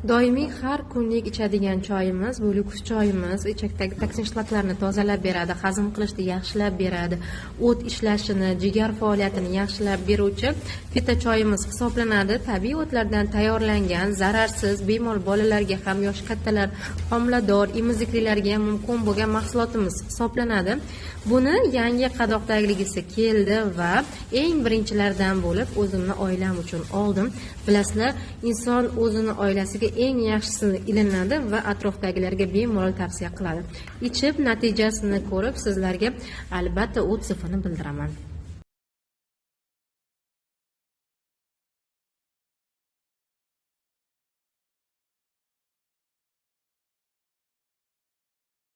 Doimiy har kunlik ichadigan choyimiz, bu lyuks choyimiz ichakdagi toksin shlaklarni tozalab beradi, hazm qilishni yaxshilab beradi, o't ishlashini, jigar faoliyatini yaxshilab beruvchi fito choyimiz hisoblanadi. Tabiiy o'tlardan tayyorlangan, zararsiz, bemalol bolalarga ham, yosh kattalar, homilador, emiziklilarga ham mumkin bo'lgan mahsulotimiz hisoblanadi. Buni yangi qadoqdagisi keldi va eng birinchilardan bo'lib o'zimni oilam uchun oldim. Bilasizlar, inson o'zini oilasiga eng yaxshisini ilinadi va atrofdagilarga bemalol tavsiya qiladi. Ichib natijasini ko'rib sizlarga albatta o'z sifini bildiraman.